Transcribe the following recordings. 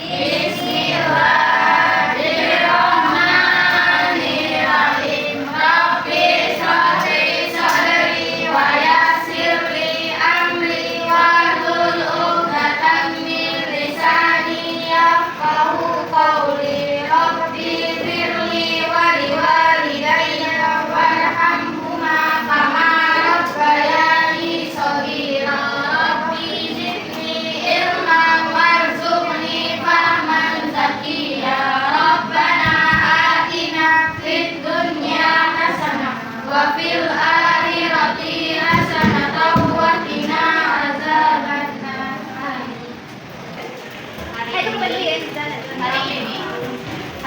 Bismillahirrahmanirrahim. Rabbi shrahli sadri wa yassir li amri wahlul 'uqdatam min lisani yafqahu qawli. Rabbi firli wa liwalidayya warhamhuma kama rabbayani shaghira. Rabbi zidni ilman warzuqni fahman zakiyya. Rabbana atina fid dunya hasanah wa fil akhirati hasanah wa qina azabannar.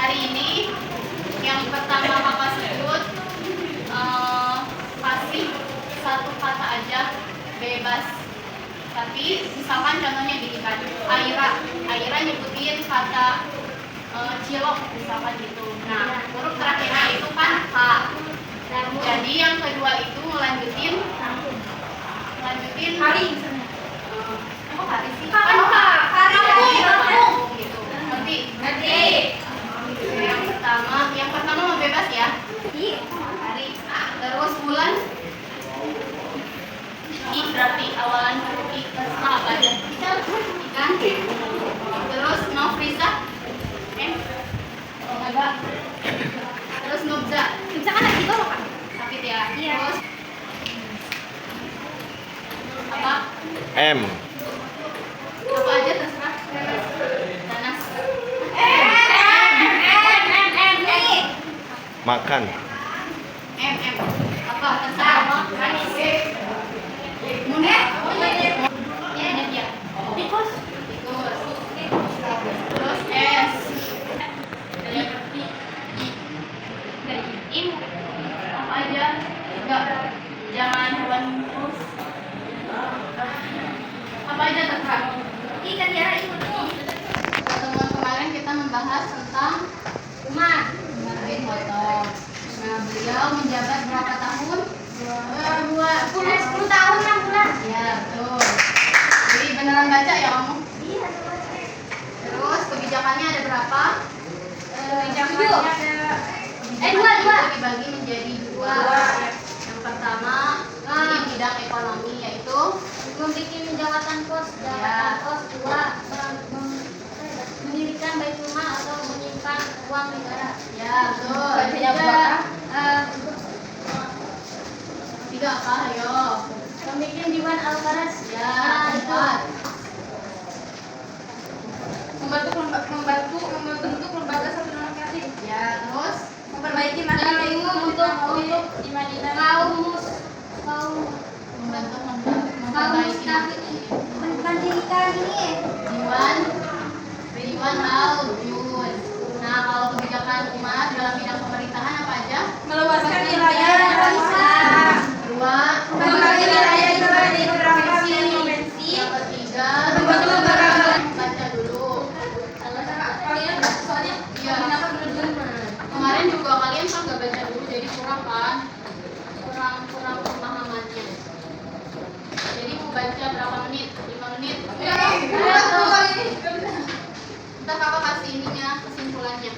Hari ini yang pertama Kakak sebut kasih satu kata aja, bebas. Tapi misalkan contohnya gini kan, Aira nyebutin kata cilok misalkan gitu. Nah, huruf terakhirnya itu kan H. Jadi yang kedua itu ngelanjutin hari. Kok hari sih? Kan hari gitu. Nanti yang pertama mau bebas ya. Hari. Terus bulan. I berarti awalan huruf I. Terserah apa aja. Ikan. Terus Nofriza. M. Agak. Terus Nubza. Nubza kan lagi bawah kan? Sakit ya. Terus apa? M. Apa aja terserah. Nanas. Makan. M. Apa terserah. Manis. Munir. Ya. Tikus. Terus S. Im. Apa aja? Enggak. Jangan hewan terus. Apa aja terserah. Ikan ya itu. Pertemuan kemarin kita membahas tentang Umar bin Khattab. Nah, beliau menjabat berapa tahun? 10 tahun 6 bulan. Ya, betul. Jadi beneran baca ya kamu? Iya. Terus kebijakannya ada berapa? Kebijakannya ada dua. Dibagi menjadi dua. Yang pertama di bidang ekonomi yaitu membuat jabatan pos. Dua mendirikan baitul mal atau menyimpan uang negara. Ya, betul. Tiga apa? Ayo. Membuat diwan al-faras. Ya, empat. Membentuk lembaga satu nama kreatif. Ya, terus memperbaiki masalah umum untuk di Madinah. Mendirikan ini Diwan al-Jud. Nah, kalau kebijakan umat dalam bidang pemerintahan apa aja? Meluaskan wilayah dan Islam. Dua, membagi wilayah di beberapa provinsi. Yang ketiga, membentuk lembaga. Baca dulu. Soalnya iya. Kemarin juga kalian kan nggak baca dulu, jadi kurang kan? Kurang pemahamannya. Jadi mau baca berapa menit? 5 menit. Ntar kakak kasih ininya, kesimpulannya.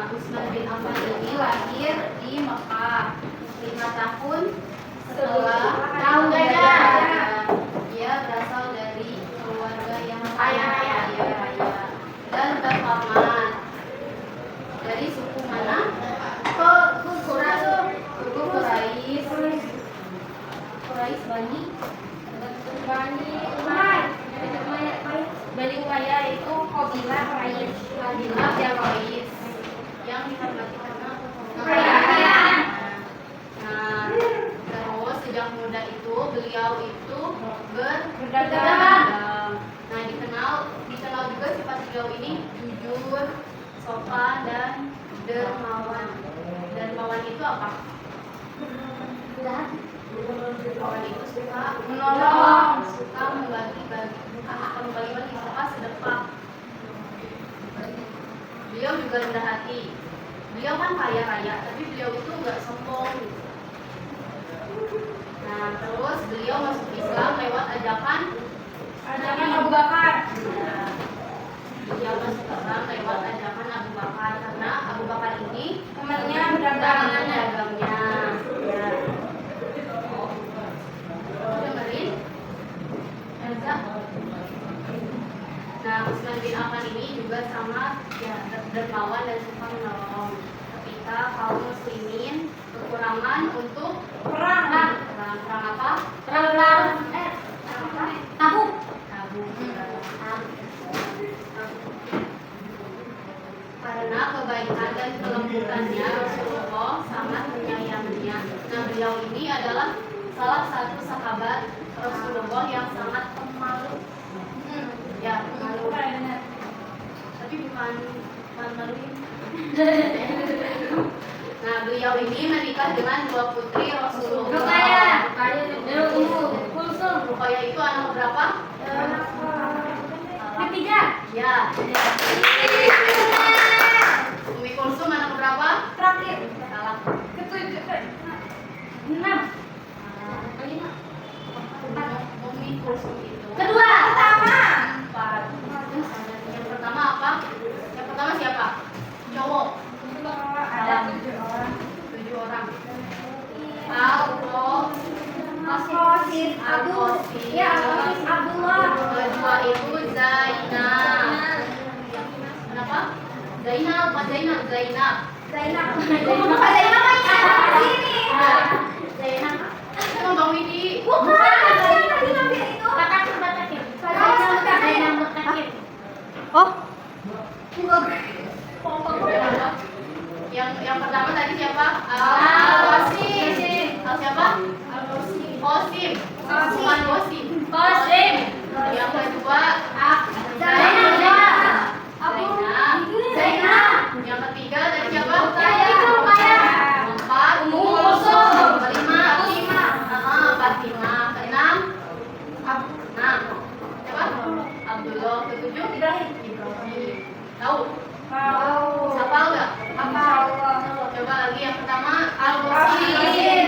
Utsman bin Affan ini lahir di Mekah 5 tahun setelah dia berasal dari keluarga yang kaya raya dan terhormat dari Bani Umayyah itu kabilah Quraisy, kabilah yang Quraisy yang dihormati karena kekayaan. Nah, terus sejak muda itu beliau itu berdagang. Nah, dikenal juga sifat beliau ini jujur, sopan dan dermawan. Dermawan itu apa? Dermawan itu suka menolong, suka membagi-bagi, suka sedekah. Beliau juga rendah hati. Beliau kan kaya raya, tapi beliau itu nggak sombong. Nah, terus beliau masuk Islam lewat ajakan Abu Bakar. Nah, beliau masuk Islam lewat ajakan Abu Bakar karena Abu Bakar ini temannya dagangnya. Ya. Dengerin? Elza? Nah, Utsman bin Affan ini juga sangat dermawan dan suka menolong. Ketika kaum muslimin kekurangan untuk perang apa? Tabuk. Karena kebaikan dan kelembutannya Rasulullah sangat menyayanginya. Nah, beliau ini adalah salah satu sahabat Rasulullah yang sangat pemalu. Ya, malu. Tapi bukan maluin. Nah, beliau ini menikah dengan dua putri Rasulullah. Ruqayyah itu anak berapa? Ketiga. Ya. Ummi Kulsum anak berapa? Terakhir. Salah. Ketujuh. 6. Ummi Kulsum itu kedua. Yang pertama apa? Yang pertama siapa? Cowok. Ada 7 orang. 7 orang. Al-Qasim Abdullah. Kedua itu Zainab. Kenapa? Zainab. Zainab itu Bang Widi. Bukan. Oh. Yang pertama tadi siapa? Al-Qasim. Siapa? Qasim. Bukan Qasim. Yang kedua Zainab. Yang ketiga tadi siapa? Empat Ummu Kulsum. Kelima Fatimah. Keenam siapa? Abdullah. Ketujuh Ibrahim. Tahu? Siapa enggak? Coba lagi yang pertama Al-Qasim.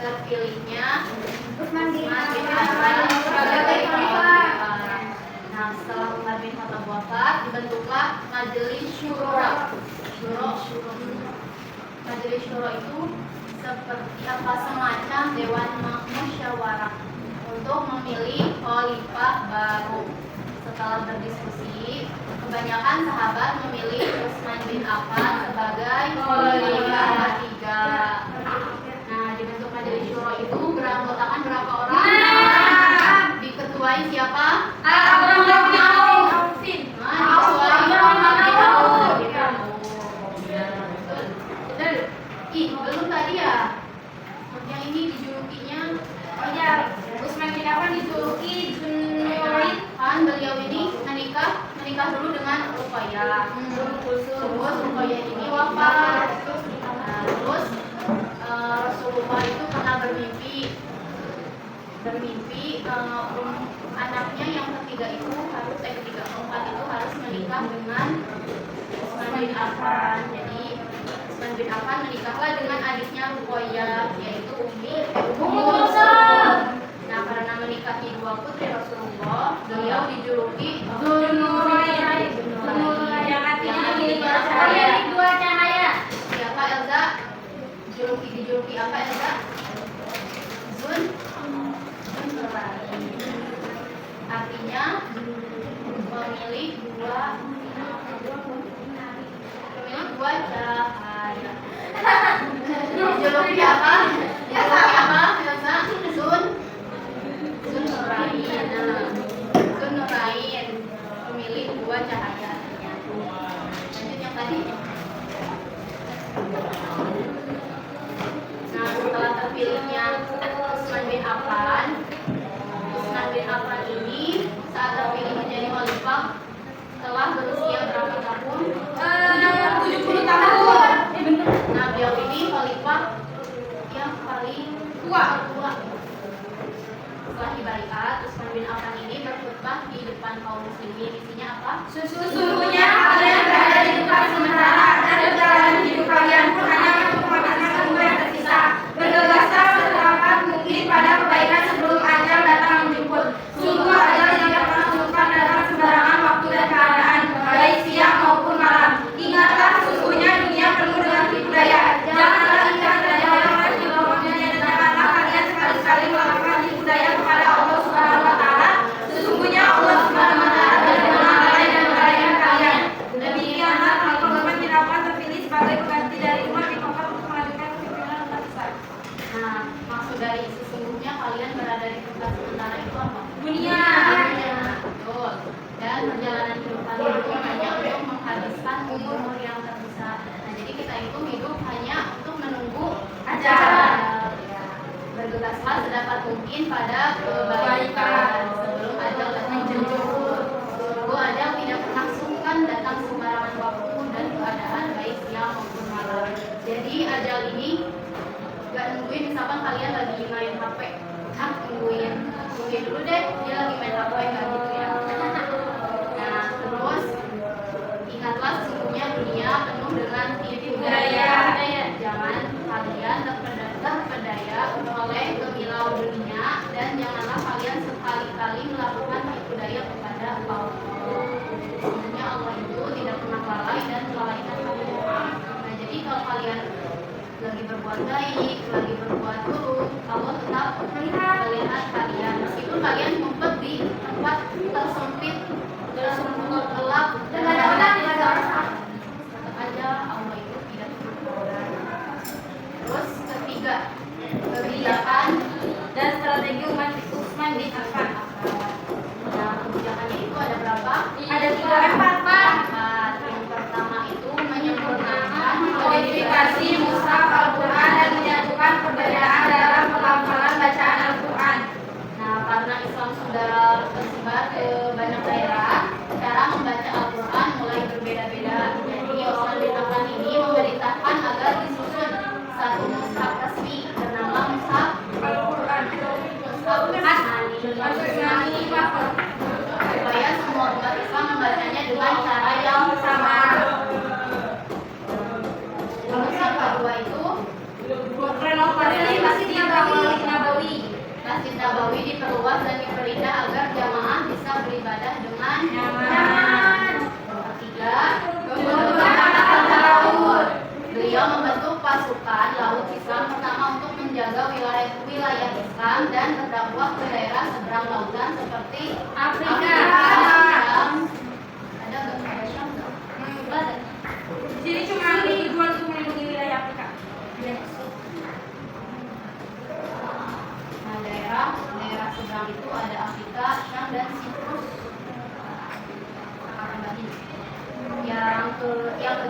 Terpilihnya Utsman bin Affan sebagai khalifah. Nah, setelah Umar bin Khattab wafat, dibentuklah Majelis Syuro. Majelis Syuro itu seperti semacam dewan musyawarah untuk memilih khalifah baru. Setelah berdiskusi, kebanyakan sahabat memilih Utsman bin Affan sebagai khalifah ketiga. Nah, dibentuk Majelis Syuro itu beranggotakan berapa orang? Diketuai siapa? Diketuai Umar bin Auf. Belum tadi ya? Yang ini dijulukinya, oh ya, Utsman bin Affan dijuluki Dzunnuwaid. Kan beliau ini menikah dulu dengan Ruqayyah. Terus Ruqayyah ini wafat. Terus Rasulullah itu pernah bermimpi anaknya yang ketiga itu harus keempat itu harus menikah dengan Utsman bin Affan. Jadi Utsman bin Affan menikahlah dengan adiknya Ruqayyah, yaitu Ummu Kulsum. Nah, karena menikahi dua putri Rasulullah, beliau dijuluki Dzunnuwaid. Yang artinya memiliki dua cahaya. Siapa Elza? Dijuluki apa Elza? Artinya memilih dua cahaya. Dijuluki apa? Elza? Dzunnuwaid, memilih dua cahaya. Lanjut yang tadi. Nah, setelah terpilihnya Utsman bin Affan ini saat terpilih menjadi khalifah telah berusia berapa tahun? 70 tahun. Nah, beliau ini khalifah yang paling tua. Setelah dibaiat, Utsman bin Affan ini berkhutbah di depan kaum muslimin. Isinya apa? Sesungguhnya kalian berada di tempat sementara dan perjalanan hidup kalian pun hanya untuk menghabiskan umur yang tersisa. Bergegaslah secepat mungkin pada kebaikan sebelum ajal datang menjemput. Sungguh ajal tidak pernah menentukan datang sembarangan waktu dan keadaan, baik siang maupun malam. Ingatlah, sesungguhnya dunia penuh dengan tipu daya. Janganlah ingat dan janganlah di bawahnya, dan janganlah kalian sekali-sekali melakukan tipu daya kepada Allah Subhanahu wa Ta'ala. Sesungguhnya Allah Subhanahu wa Ta'ala tidak melalaikan dan melalaikan kalian. Demikianlah kenapa Utsman bin Affan terpilih sebagai pengganti dari Umar bin Khattab untuk melanjutkan kepemimpinan umat Islam. Nah, maksud dari sesungguhnya kalian berada di tempat sementara itu apa? Dunia. Betul. Dan perjalanan hidup kalian itu hanya untuk menghabiskan umur yang tersisa. Nah, jadi kita itu hidup hanya untuk menunggu ajal. Bergegaslah sedapat mungkin pada kebaikan sebelum ajal datang menjemput. Sungguh ajal tidak pernah sungkan datang sembarangan waktu dan keadaan, baik siang maupun malam. Jadi ajal ini gak nungguin, misalkan kalian lagi main HP, nungguin dulu deh dia lagi main HP, gak gitu ya. Nah, terus ingatlah sesungguhnya dunia penuh dengan tipu daya. Jangan kalian terpedaya oleh kemilau dunia, dan janganlah kalian sekali-kali melakukan tipu daya kepada Allah. Sesungguhnya Allah itu tidak pernah lalai dan melalaikan kalian. Nah, jadi kalau kalian lagi berbuat baik, lagi berbuat buruk, Allah tetap melihat kalian. Meskipun kalian ngumpet di tempat tersempit, gelap, dan ada orang, tetap aja Allah itu tidak pernah. Terus ketiga, kebijakan dan strategi Utsman bin Affan. Nah, kebijakannya itu ada berapa? Ada 4. Yang pertama itu menyempurnakan kodifikasi mushaf Al-Quran dan menyatukan perbedaan dalam pelafalan bacaan Al-Quran. Nah, karena Islam sudah tersebar ke banyak daerah, cara membaca Al-Quran mulai berbeda-beda. Jadi Utsman bin Affan ini memerintahkan agar disusun satu mushaf resmi bernama mushaf Al-Quran, mushaf Asmani, supaya semua umat Islam membacanya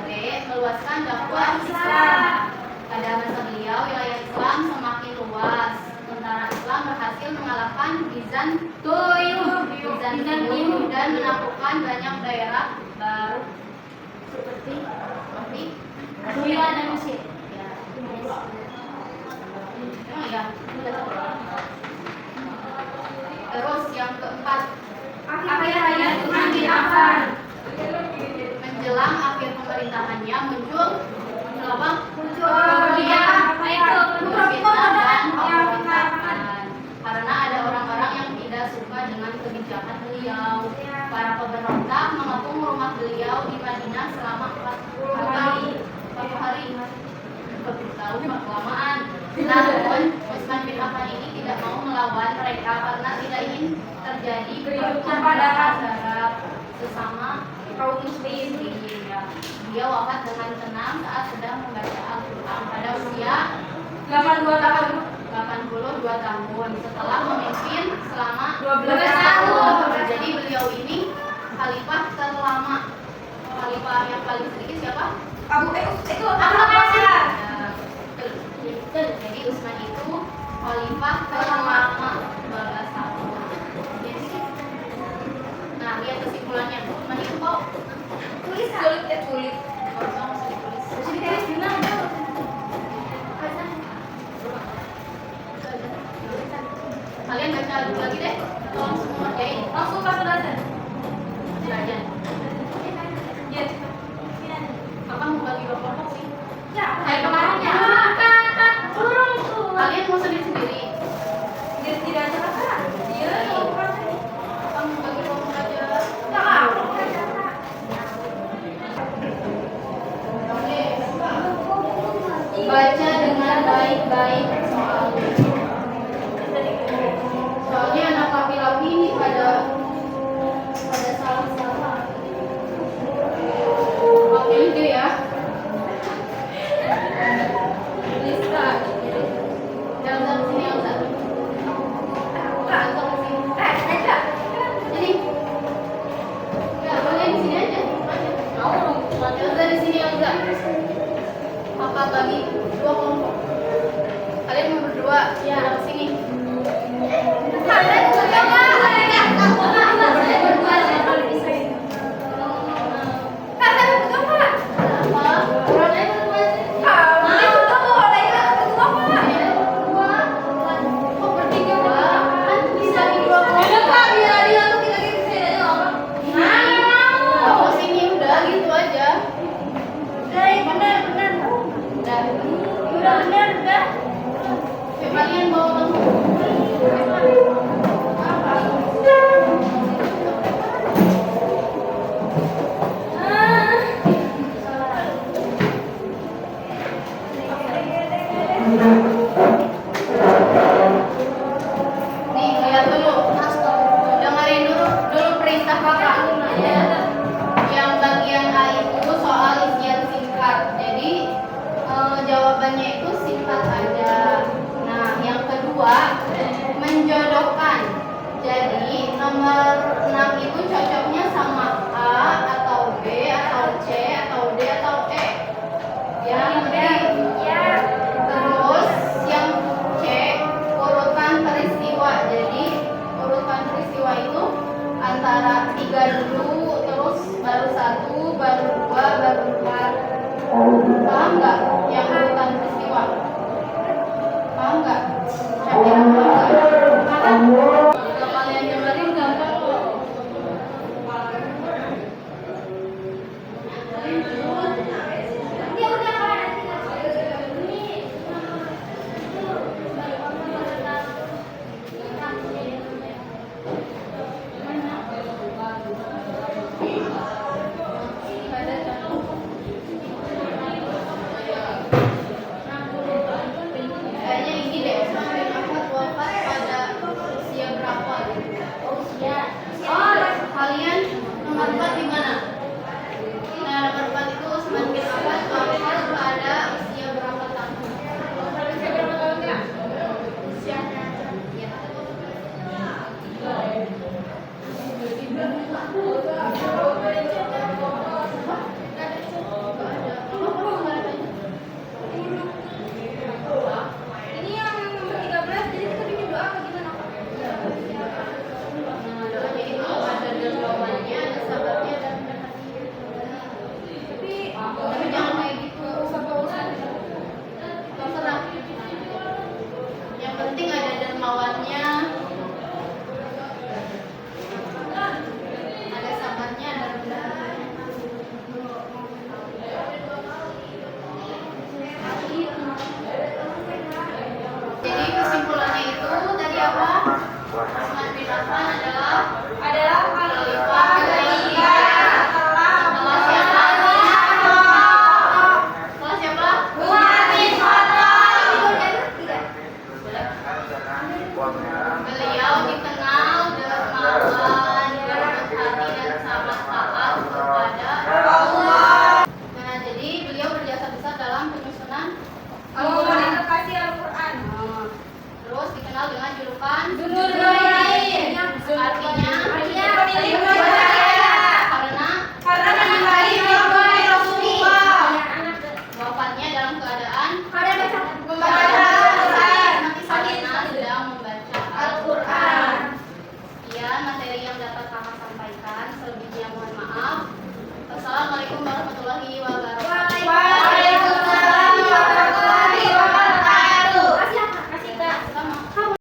B. Meluaskan dakwah Islam. Pada masa beliau, wilayah Islam semakin luas. Tentara Islam berhasil mengalahkan Bizantium dan menaklukkan banyak daerah baru seperti Syria dan Mesir. Ya. Terus yang keempat, akhir hayat Utsman bin Affan. Menjelang akhir pemerintahannya muncul karena ada orang-orang yang tidak suka dengan kebijakan beliau. Para pemberontak mengepung rumah beliau di Madinah selama 40 hari. 40 tahun kelamaan. Namun Utsman bin Affan ini tidak mau melawan mereka karena tidak ingin terjadi pertumpahan darah sesama kaum muslimin. Dia wafat dengan tenang saat sedang membaca Al-Quran pada usia 82 tahun setelah memimpin selama 12 tahun. Jadi beliau ini khalifah terlama. Khalifah yang paling sedikit siapa? Abu Bakar. Jadi Utsman itu khalifah terlama 12 tahun. Nah, lihat kesimpulannya. Utsman itu kok tulis. Kalian baca dulu lagi deh. Tolong semua ngerjain. Langsung pas belajar. Belajar. Yes. Kakak mau bagi dua kelompok sih. Ya, kayak kemarin ya. Turun tuh. Kalian mau sendiri. Dia tidak ada kakak. Iya. Kakak mau bagi kelompok aja. Enggak. Baca dengan baik-baik soalnya anak laki-laki ini pada salah-salah. Oke ide ya. Lista. Jangan sini yang satu. Jadi nggak boleh di sini aja. Mau di sini yang enggak. Kakak bagi dua kelompok. Kalian mau berdua ya ke sini. Kalian bawa nih, lihat dulu. Dengerin dulu perintah kakak. Yang bagian A itu soal isian singkat. Jadi jawabannya itu singkat aja. Nah, yang kedua menjodohkan. Jadi nomor 6 itu cocoknya sama A atau B atau C atau D atau E. Yang D. Terus yang C urutan peristiwa. Jadi urutan peristiwa itu antara 3 dulu, terus baru 1, baru 2, baru 4. Paham nggak yang urutan peristiwa? Paham nggak?